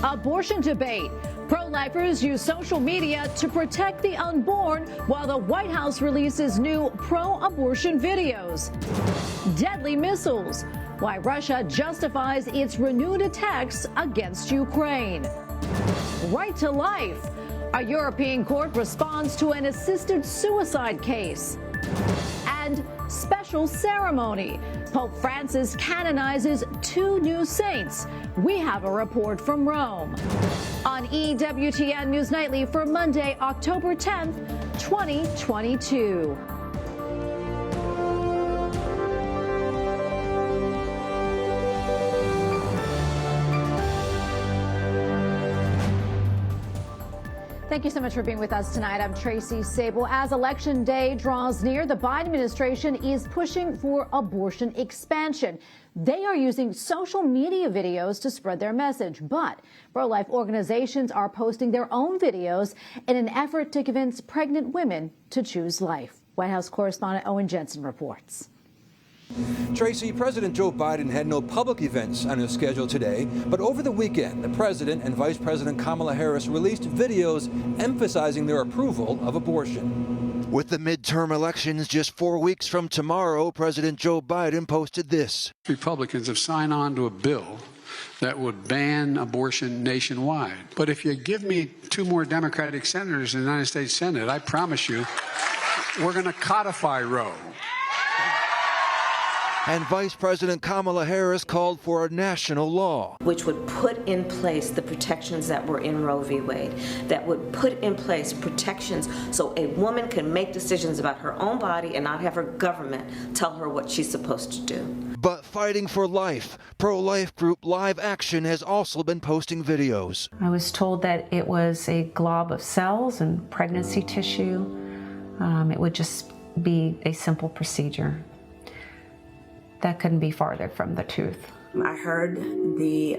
Abortion debate. Pro-lifers use social media to protect the unborn while the White House releases new pro-abortion videos. Deadly missiles. Why Russia justifies its renewed attacks against Ukraine. Right to life. A European court responds to an assisted suicide case. And special ceremony. Pope Francis canonizes 2 new saints. We have a report from Rome. On EWTN News Nightly for Monday, October 10th, 2022. Thank you so much for being with us tonight. I'm Tracy Sabol. As Election Day draws near, the Biden administration is pushing for abortion expansion. They are using social media videos to spread their message, but pro-life organizations are posting their own videos in an effort to convince pregnant women to choose life. White House correspondent Owen Jensen reports. Tracy, President Joe Biden had no public events on his schedule today, but over the weekend, the president and Vice President Kamala Harris released videos emphasizing their approval of abortion. With the midterm elections just 4 weeks from tomorrow, President Joe Biden posted this. Republicans have signed on to a bill that would ban abortion nationwide. But if you give me 2 more Democratic senators in the United States Senate, I promise you, we're going to codify Roe. And Vice President Kamala Harris called for a national law, which would put in place the protections that were in Roe v. Wade, that would put in place protections so a woman can make decisions about her own body and not have her government tell her what she's supposed to do. But Fighting for Life, pro-life group Live Action, has also been posting videos. I was told that it was a glob of cells and pregnancy tissue. It would just be a simple procedure. That couldn't be farther from the truth. I heard the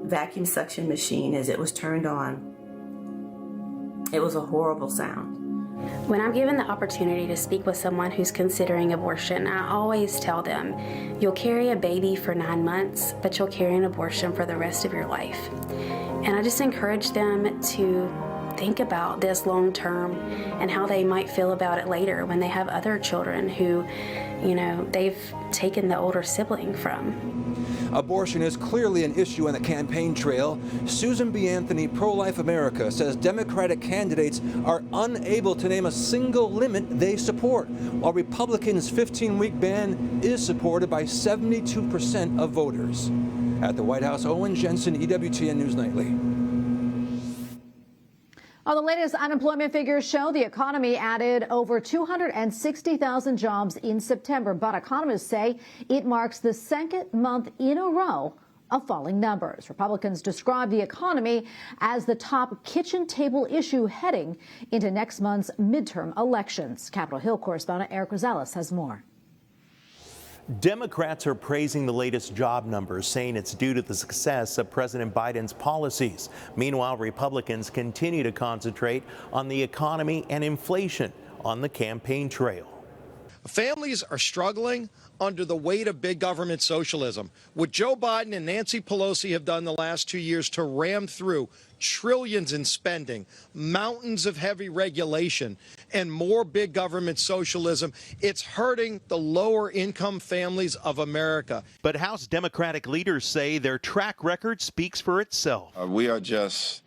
vacuum suction machine as it was turned on. It was a horrible sound. When I'm given the opportunity to speak with someone who's considering abortion, I always tell them, you'll carry a baby for 9 months, but you'll carry an abortion for the rest of your life. And I just encourage them to think about this long term and how they might feel about it later when they have other children who, they've taken the older sibling from. Abortion is clearly an issue on the campaign trail. Susan B. Anthony, Pro-Life America, says Democratic candidates are unable to name a single limit they support, while Republicans' 15-week ban is supported by 72% of voters. At the White House, Owen Jensen, EWTN News Nightly. Well, the latest unemployment figures show the economy added over 260,000 jobs in September, but economists say it marks the 2nd month in a row of falling numbers. Republicans describe the economy as the top kitchen table issue heading into next month's midterm elections. Capitol Hill correspondent Eric Rosales has more. Democrats are praising the latest job numbers, saying it's due to the success of President Biden's policies. Meanwhile, Republicans continue to concentrate on the economy and inflation on the campaign trail. Families are struggling under the weight of big government socialism. What Joe Biden and Nancy Pelosi have done the last 2 years to ram through trillions in spending, mountains of heavy regulation, and more big government socialism, it's hurting the lower income families of America. But House Democratic leaders say their track record speaks for itself. We are just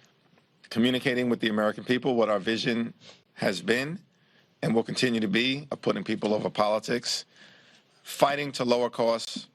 communicating with the American people what our vision has been and will continue to be, of putting people over politics, fighting to lower costs,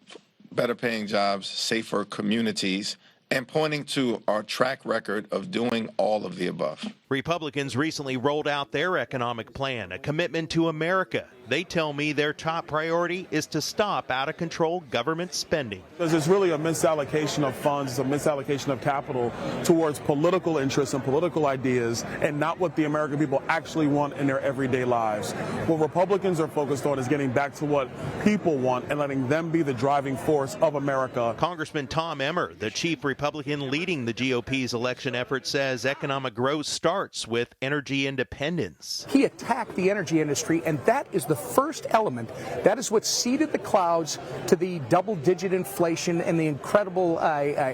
better paying jobs, safer communities, and pointing to our track record of doing all of the above. Republicans recently rolled out their economic plan, a commitment to America. They tell me their top priority is to stop out-of-control government spending. Because it's really a misallocation of funds, a misallocation of capital towards political interests and political ideas, and not what the American people actually want in their everyday lives. What Republicans are focused on is getting back to what people want and letting them be the driving force of America. Congressman Tom Emmer, the chief Republican leading the GOP's election effort, says economic growth started starts with energy independence. He attacked the energy industry, and that is the first element. That is what seeded the clouds to the double-digit inflation and the incredible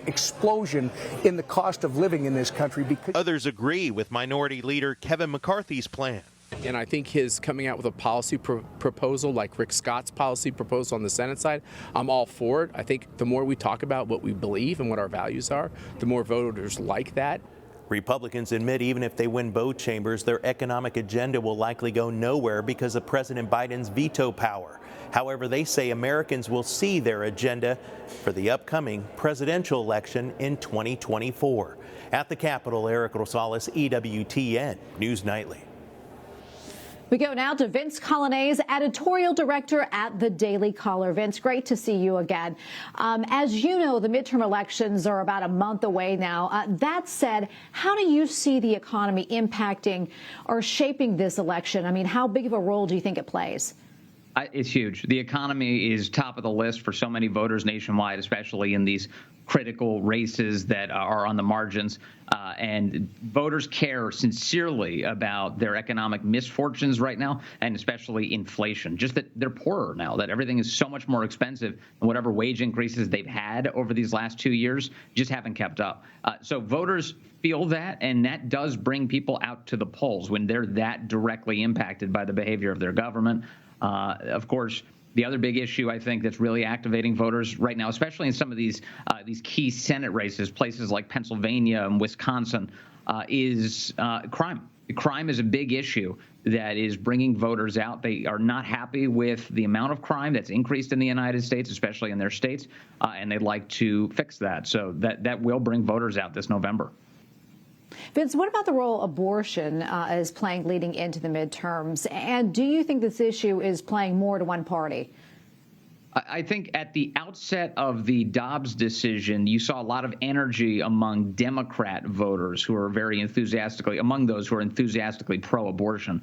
explosion in the cost of living in this country. Because others agree with Minority Leader Kevin McCarthy's plan. And I think his coming out with a policy proposal like Rick Scott's policy proposal on the Senate side, I'm all for it. I think the more we talk about what we believe and what our values are, the more voters like that. Republicans admit even if they win both chambers, their economic agenda will likely go nowhere because of President Biden's veto power. However, they say Americans will see their agenda for the upcoming presidential election in 2024. At the Capitol, Eric Rosales, EWTN News Nightly. We go now to Vince Colonnese, editorial director at the Daily Caller. Vince, great to see you again. As you know, the midterm elections are about a month away now. That said, how do you see the economy impacting or shaping this election? I mean, how big of a role do you think it plays? It's huge. The economy is top of the list for so many voters nationwide, especially in these critical races that are on the margins. And voters care sincerely about their economic misfortunes right now, and especially inflation. Just that they're poorer now, that everything is so much more expensive, and whatever wage increases they've had over these last 2 years just haven't kept up. So voters feel that, and that does bring people out to the polls when they're that directly impacted by the behavior of their government. Of course, the other big issue I think that's really activating voters right now, especially in some of these key Senate races, places like Pennsylvania and Wisconsin, is crime. Crime is a big issue that is bringing voters out. They are not happy with the amount of crime that's increased in the United States, especially in their states, and they'd like to fix that. So that will bring voters out this November. Vince, what about the role abortion is playing leading into the midterms? And do you think this issue is playing more to one party? I think at the outset of the Dobbs decision, you saw a lot of energy among Democrat voters who are very enthusiastically, among those who are enthusiastically pro-abortion.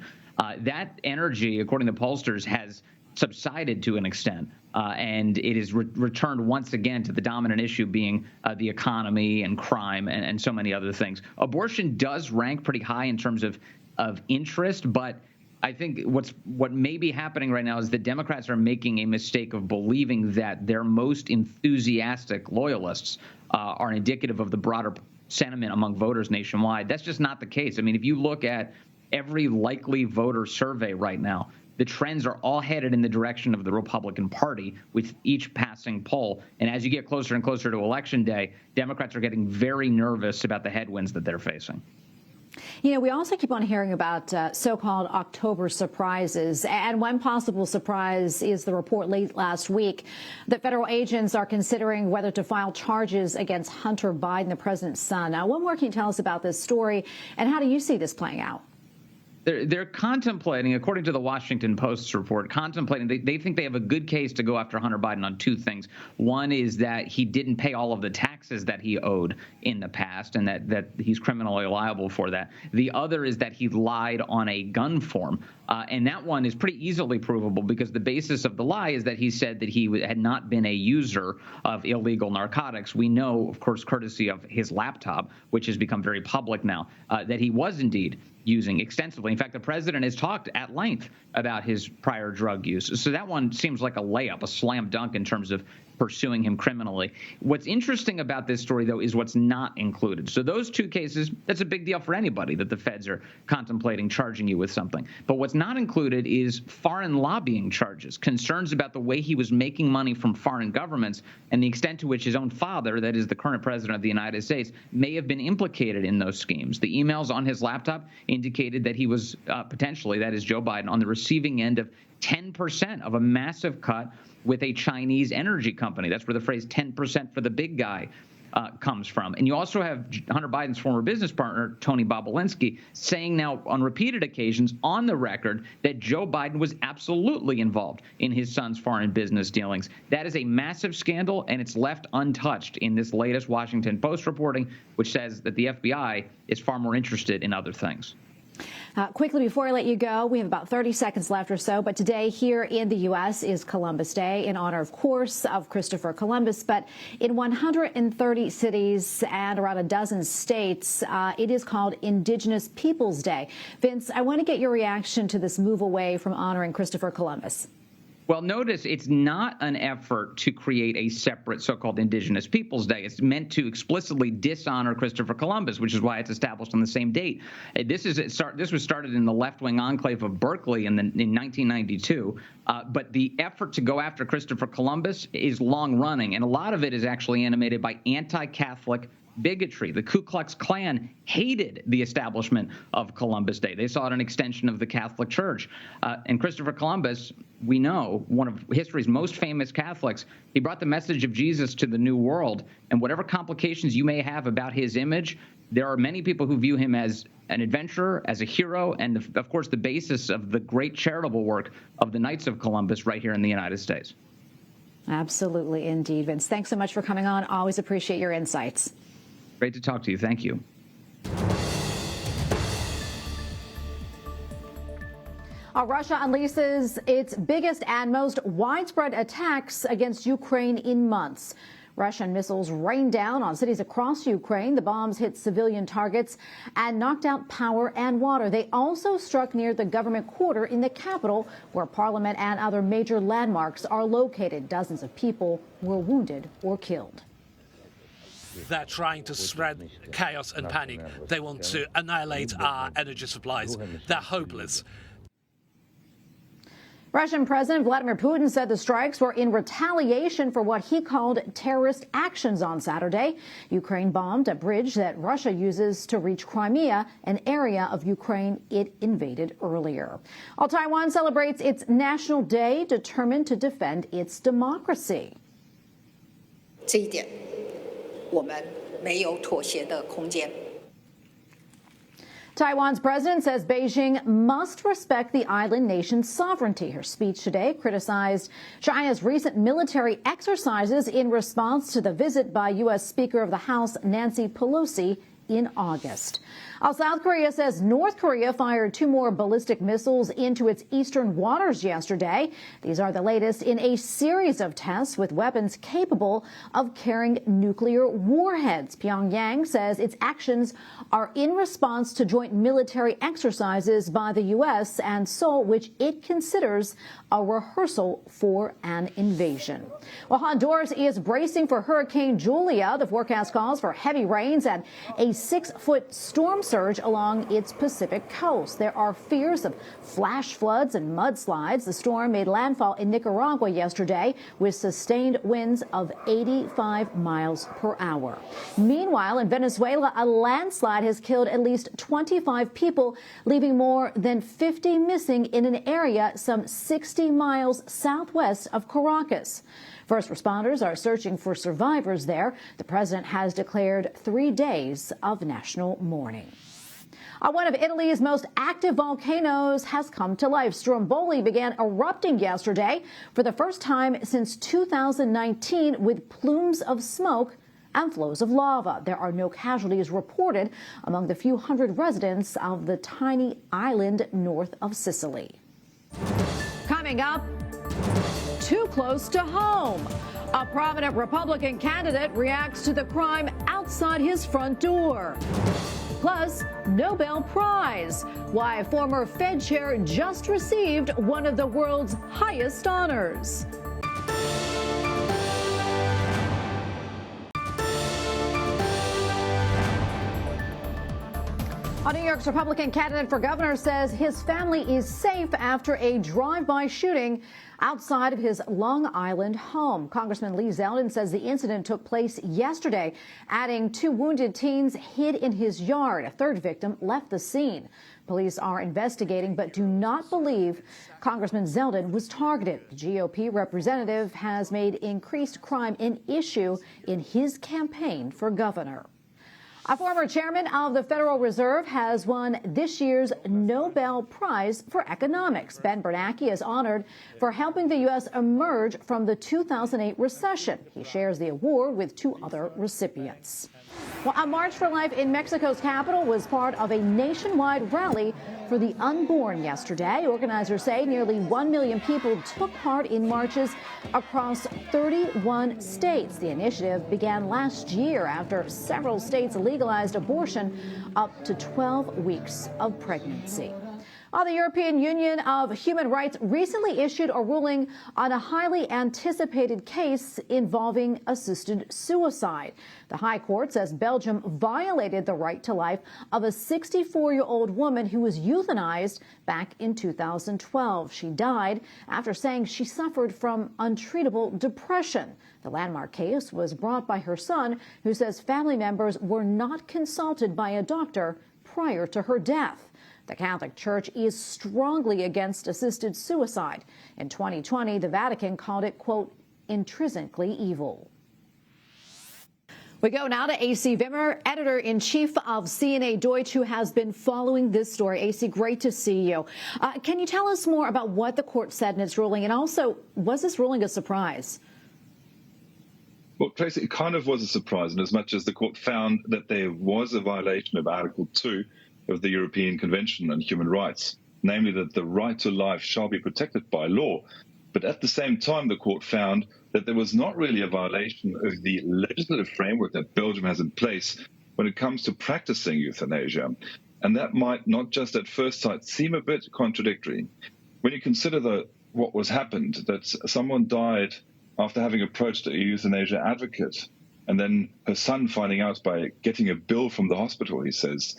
That energy, according to pollsters, has subsided to an extent, and it is returned once again to the dominant issue being the economy and crime and so many other things. Abortion does rank pretty high in terms of interest, but I think what may be happening right now is the Democrats are making a mistake of believing that their most enthusiastic loyalists are indicative of the broader sentiment among voters nationwide. That's just not the case. I mean, if you look at every likely voter survey right now, the trends are all headed in the direction of the Republican Party with each passing poll. And as you get closer and closer to Election Day, Democrats are getting very nervous about the headwinds that they're facing. You know, we also keep on hearing about so-called October surprises. And one possible surprise is the report late last week that federal agents are considering whether to file charges against Hunter Biden, the president's son. Now, what more can you tell us about this story, and how do you see this playing out? They're contemplating, according to the Washington Post's report, they think they have a good case to go after Hunter Biden on two things. One is that he didn't pay all of the taxes that he owed in the past, and that he's criminally liable for that. The other is that he lied on a gun form, and that one is pretty easily provable because the basis of the lie is that he said that he had not been a user of illegal narcotics. We know, of course, courtesy of his laptop, which has become very public now, that he was indeed using extensively. In fact, the president has talked at length about his prior drug use. So that one seems like a layup, a slam dunk in terms of pursuing him criminally. What's interesting about this story, though, is what's not included. So those two cases, that's a big deal for anybody that the feds are contemplating charging you with something. But what's not included is foreign lobbying charges, concerns about the way he was making money from foreign governments and the extent to which his own father, that is the current president of the United States, may have been implicated in those schemes. The emails on his laptop indicated that he was potentially, that is Joe Biden, on the receiving end of 10% of a massive cut with a Chinese energy company. That's where the phrase 10% for the big guy comes from. And you also have Hunter Biden's former business partner, Tony Bobulinski, saying now on repeated occasions on the record that Joe Biden was absolutely involved in his son's foreign business dealings. That is a massive scandal, and it's left untouched in this latest Washington Post reporting, which says that the FBI is far more interested in other things. Quickly, before I let you go, we have about 30 seconds left or so, but today here in the U.S. is Columbus Day in honor, of course, of Christopher Columbus. But in 130 cities and around a dozen states, it is called Indigenous Peoples Day. Vince, I want to get your reaction to this move away from honoring Christopher Columbus. Well, notice it's not an effort to create a separate so-called Indigenous Peoples Day. It's meant to explicitly dishonor Christopher Columbus, which is why it's established on the same date. This was started in the left-wing enclave of Berkeley in 1992. But the effort to go after Christopher Columbus is long-running, and a lot of it is actually animated by anti-Catholic bigotry. The Ku Klux Klan hated the establishment of Columbus Day. They saw it an extension of the Catholic Church. And Christopher Columbus, we know, one of history's most famous Catholics, he brought the message of Jesus to the New World. And whatever complications you may have about his image, there are many people who view him as an adventurer, as a hero, and of course the basis of the great charitable work of the Knights of Columbus right here in the United States. Absolutely, indeed, Vince. Thanks so much for coming on. Always appreciate your insights. Great to talk to you. Thank you. Russia unleashes its biggest and most widespread attacks against Ukraine in months. Russian missiles rained down on cities across Ukraine. The bombs hit civilian targets and knocked out power and water. They also struck near the government quarter in the capital, where parliament and other major landmarks are located. Dozens of people were wounded or killed. They're trying to spread chaos and panic. They want to annihilate our energy supplies. They're hopeless. Russian President Vladimir Putin said the strikes were in retaliation for what he called terrorist actions on Saturday. Ukraine bombed a bridge that Russia uses to reach Crimea, an area of Ukraine it invaded earlier. While Taiwan celebrates its National Day, determined to defend its democracy. 这一点我们没有妥协的空间。 Taiwan's president says Beijing must respect the island nation's sovereignty. Her speech today criticized China's recent military exercises in response to the visit by U.S. Speaker of the House Nancy Pelosi in August. South Korea says North Korea fired 2 more ballistic missiles into its eastern waters yesterday. These are the latest in a series of tests with weapons capable of carrying nuclear warheads. Pyongyang says its actions are in response to joint military exercises by the U.S. and Seoul, which it considers a rehearsal for an invasion. Well, Honduras is bracing for Hurricane Julia. The forecast calls for heavy rains and a 6-foot storm surge along its Pacific coast. There are fears of flash floods and mudslides. The storm made landfall in Nicaragua yesterday with sustained winds of 85 miles per hour. Meanwhile, in Venezuela, a landslide has killed at least 25 people, leaving more than 50 missing in an area some 60 miles southwest of Caracas. First responders are searching for survivors there. The president has declared 3 days of national mourning. One of Italy's most active volcanoes has come to life. Stromboli began erupting yesterday for the first time since 2019 with plumes of smoke and flows of lava. There are no casualties reported among the few hundred residents of the tiny island north of Sicily. Coming up, too close to home. A prominent Republican candidate reacts to the crime outside his front door. Plus, Nobel Prize, why a former Fed chair just received one of the world's highest honors. New York's Republican candidate for governor says his family is safe after a drive-by shooting outside of his Long Island home. Congressman Lee Zeldin says the incident took place yesterday, adding 2 wounded teens hid in his yard. A third victim left the scene. Police are investigating but do not believe Congressman Zeldin was targeted. The GOP representative has made increased crime an issue in his campaign for governor. A former chairman of the Federal Reserve has won this year's Nobel Prize for Economics. Ben Bernanke is honored for helping the U.S. emerge from the 2008 recession. He shares the award with 2 other recipients. Well, a March for Life in Mexico's capital was part of a nationwide rally for the unborn yesterday. Organizers say nearly 1 million people took part in marches across 31 states. The initiative began last year after several states legalized abortion up to 12 weeks of pregnancy. The European Union of Human Rights recently issued a ruling on a highly anticipated case involving assisted suicide. The High Court says Belgium violated the right to life of a 64-year-old woman who was euthanized back in 2012. She died after saying she suffered from untreatable depression. The landmark case was brought by her son, who says family members were not consulted by a doctor prior to her death. The Catholic Church is strongly against assisted suicide. In 2020, the Vatican called it, quote, intrinsically evil. We go now to A.C. Wimmer, editor-in-chief of CNA Deutsch, who has been following this story. A.C., great to see you. Can you tell us more about what the court said in its ruling, and also, was this ruling a surprise? Well, Tracy, it kind of was a surprise in as much as the court found that there was a violation of Article 2 of the European Convention on Human Rights, namely that the right to life shall be protected by law. But at the same time, the court found that there was not really a violation of the legislative framework that Belgium has in place when it comes to practicing euthanasia. And that might not just at first sight seem a bit contradictory. When you consider what was happened, that someone died after having approached a euthanasia advocate, and then her son finding out by getting a bill from the hospital, he says,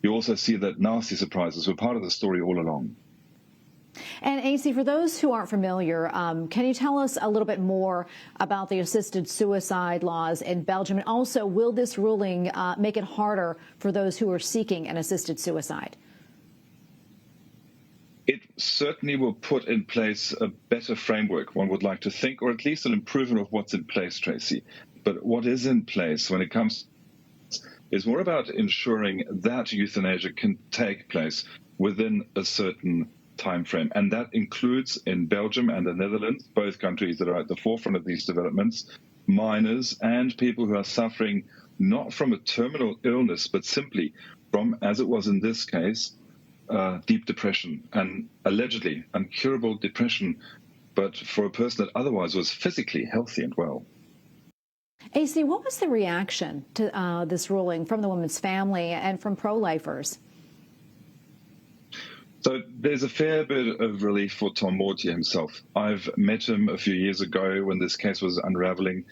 you also see that nasty surprises were part of the story all along. And AC, for those who aren't familiar, can you tell us a little bit more about the assisted suicide laws in Belgium? And also, will this ruling make it harder for those who are seeking an assisted suicide? It certainly will put in place a better framework, one would like to think, or at least an improvement of what's in place, Tracy. But what is in place when it comes is more about ensuring that euthanasia can take place within a certain time frame. And that includes in Belgium and the Netherlands, both countries that are at the forefront of these developments, minors and people who are suffering not from a terminal illness, but simply from, as it was in this case, deep depression and allegedly incurable depression, but for a person that otherwise was physically healthy and well. AC, what was the reaction to this ruling from the woman's family and from pro-lifers? So there's a fair bit of relief for Tom Mortier himself. I've met him a few years ago when this case was unraveling,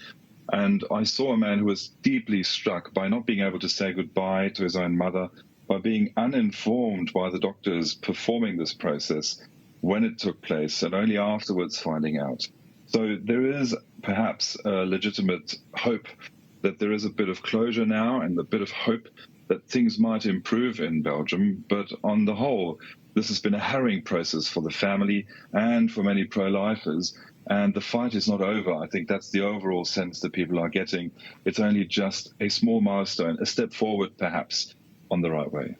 and I saw a man who was deeply struck by not being able to say goodbye to his own mother, by being uninformed by the doctors performing this process when it took place, and only afterwards finding out. So there is perhaps a legitimate hope that there is a bit of closure now and a bit of hope that things might improve in Belgium. But on the whole, this has been a harrowing process for the family and for many pro-lifers. And the fight is not over. I think that's the overall sense that people are getting. It's only just a small milestone, a step forward perhaps on the right way.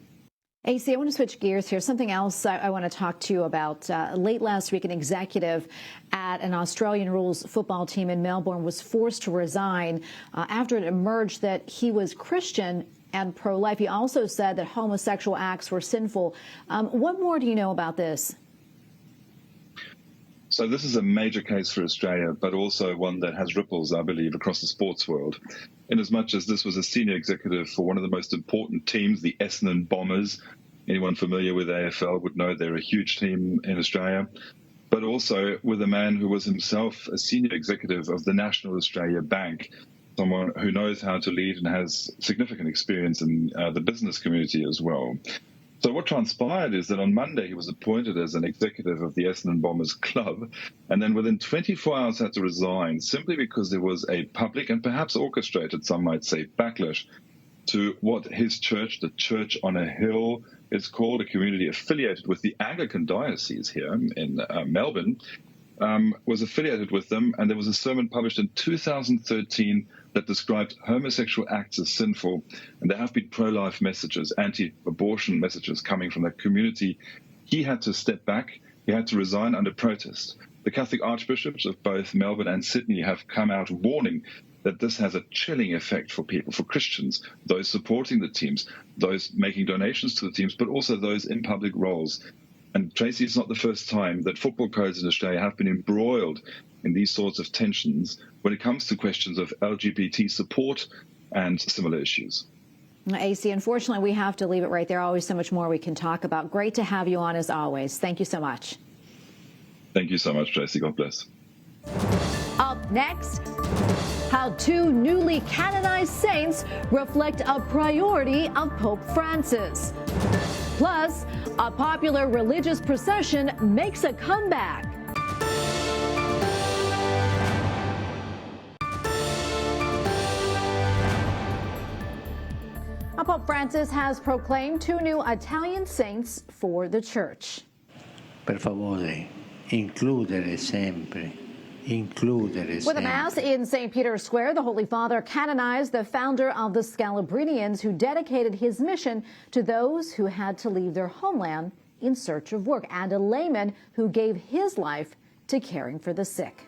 AC, I want to switch gears here. Something else I want to talk to you about. Late last week, an executive at an Australian rules football team in Melbourne was forced to resign after it emerged that he was Christian and pro-life. He also said that homosexual acts were sinful. What more do you know about this? So this is a major case for Australia, but also one that has ripples, I believe, across the sports world. Inasmuch as this was a senior executive for one of the most important teams, the Essendon Bombers. Anyone familiar with AFL would know they're a huge team in Australia. But also with a man who was himself a senior executive of the National Australia Bank, someone who knows how to lead and has significant experience in the business community as well. So what transpired is that on Monday he was appointed as an executive of the Essendon Bombers Club, and then within 24 hours had to resign simply because there was a public and perhaps orchestrated, some might say, backlash to what his church, the Church on a Hill, is called, a community affiliated with the Anglican Diocese here in Melbourne, was affiliated with them, and there was a sermon published in 2013 that described homosexual acts as sinful, and there have been pro-life messages, anti-abortion messages coming from that community. He had to step back. He had to resign under protest. The Catholic archbishops of both Melbourne and Sydney have come out warning that this has a chilling effect for people, for Christians, those supporting the teams, those making donations to the teams, but also those in public roles. And Tracy, it's not the first time that football codes in Australia have been embroiled in these sorts of tensions when it comes to questions of LGBT support and similar issues. AC, unfortunately, we have to leave it right there. Always so much more we can talk about. Great to have you on as always. Thank you so much. Thank you so much, Tracy. God bless. Up next, how two newly canonized saints reflect a priority of Pope Francis. Plus, a popular religious procession makes a comeback. Pope Francis has proclaimed two new Italian saints for the Church. Per favore, includere sempre. With a mass in St. Peter's Square, the Holy Father canonized the founder of the Scalabrinians, who dedicated his mission to those who had to leave their homeland in search of work, and a layman who gave his life to caring for the sick.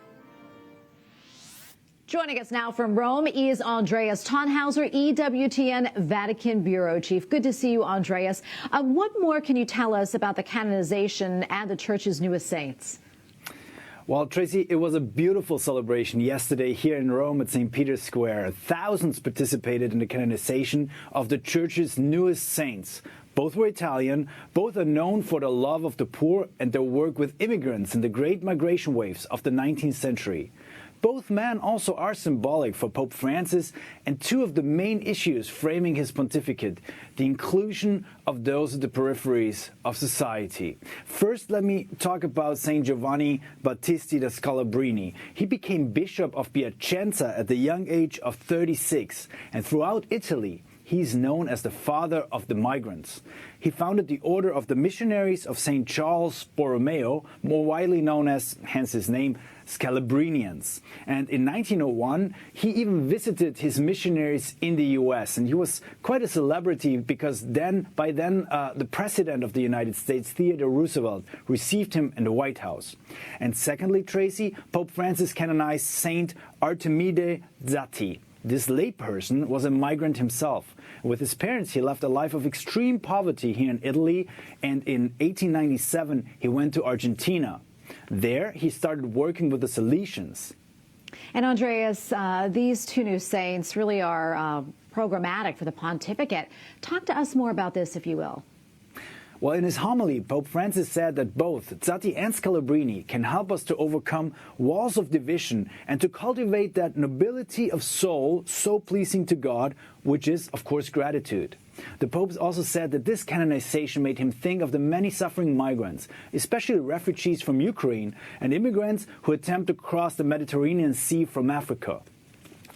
Joining us now from Rome is Andreas Tannhauser, EWTN Vatican Bureau Chief. Good to see you, Andreas. What more can you tell us about the canonization and the Church's newest saints? Well, Tracy, it was a beautiful celebration yesterday here in Rome at St. Peter's Square. Thousands participated in the canonization of the Church's newest saints. Both were Italian, both are known for their love of the poor and their work with immigrants in the great migration waves of the 19th century. Both men also are symbolic for Pope Francis and two of the main issues framing his pontificate, the inclusion of those at the peripheries of society. First, let me talk about St. Giovanni Battista da Scalabrini. He became Bishop of Piacenza at the young age of 36, and throughout Italy, he's known as the father of the migrants. He founded the Order of the Missionaries of St. Charles Borromeo, more widely known as, hence his name, Scalabrinians. And in 1901, he even visited his missionaries in the U.S. And he was quite a celebrity because by then, the President of the United States, Theodore Roosevelt, received him in the White House. And secondly, Tracy, Pope Francis canonized Saint Artemide Zatti. This layperson was a migrant himself. With his parents, he left a life of extreme poverty here in Italy, and in 1897, he went to Argentina. There, he started working with the Salesians. And Andreas, these two new saints really are programmatic for the pontificate. Talk to us more about this, if you will. Well, in his homily, Pope Francis said that both Zatti and Scalabrini can help us to overcome walls of division and to cultivate that nobility of soul so pleasing to God, which is, of course, gratitude. The Pope also said that this canonization made him think of the many suffering migrants, especially refugees from Ukraine and immigrants who attempt to cross the Mediterranean Sea from Africa.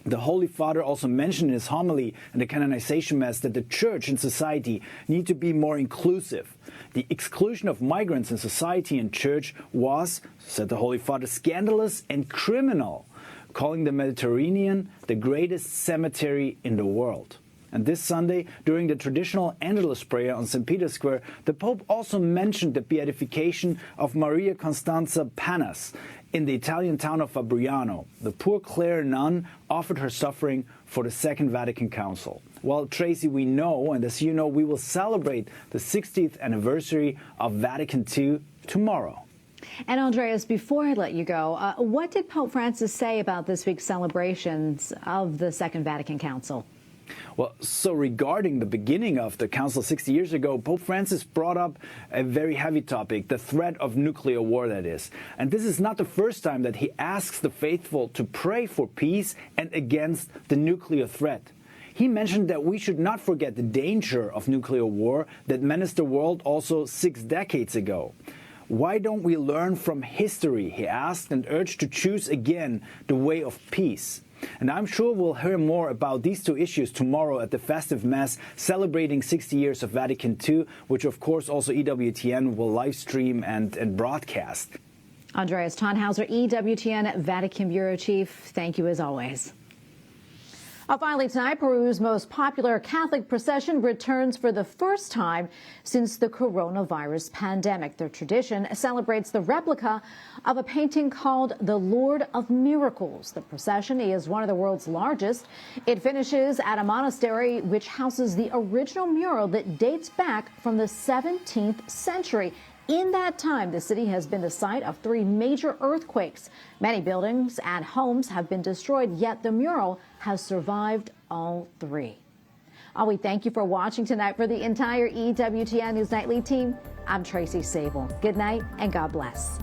The Holy Father also mentioned in his homily and the canonization mass that the Church and society need to be more inclusive. The exclusion of migrants in society and Church was, said the Holy Father, scandalous and criminal, calling the Mediterranean the greatest cemetery in the world. And this Sunday, during the traditional Angelus prayer on St. Peter's Square, the Pope also mentioned the beatification of Maria Costanza Panas in the Italian town of Fabriano. The poor Clare nun offered her suffering for the Second Vatican Council. Well, Tracy, we know, and as you know, we will celebrate the 60th anniversary of Vatican II tomorrow. And Andreas, before I let you go, what did Pope Francis say about this week's celebrations of the Second Vatican Council? Well, so regarding the beginning of the Council 60 years ago, Pope Francis brought up a very heavy topic, the threat of nuclear war, that is. And this is not the first time that he asks the faithful to pray for peace and against the nuclear threat. He mentioned that we should not forget the danger of nuclear war that menaced the world also 6 decades ago. Why don't we learn from history, he asked, and urged to choose again the way of peace. And I'm sure we'll hear more about these two issues tomorrow at the festive Mass celebrating 60 years of Vatican II, which of course also EWTN will live stream and broadcast. Andreas Tannhauser, EWTN Vatican Bureau Chief, thank you as always. Finally tonight, Peru's most popular Catholic procession returns for the first time since the coronavirus pandemic. The tradition celebrates the replica of a painting called The Lord of Miracles. The procession is one of the world's largest. It finishes at a monastery which houses the original mural that dates back from the 17th century. In that time, the city has been the site of 3 major earthquakes. Many buildings and homes have been destroyed, yet the mural has survived all 3. We thank you for watching tonight. For the entire EWTN News Nightly team, I'm Tracy Sabol. Good night and God bless.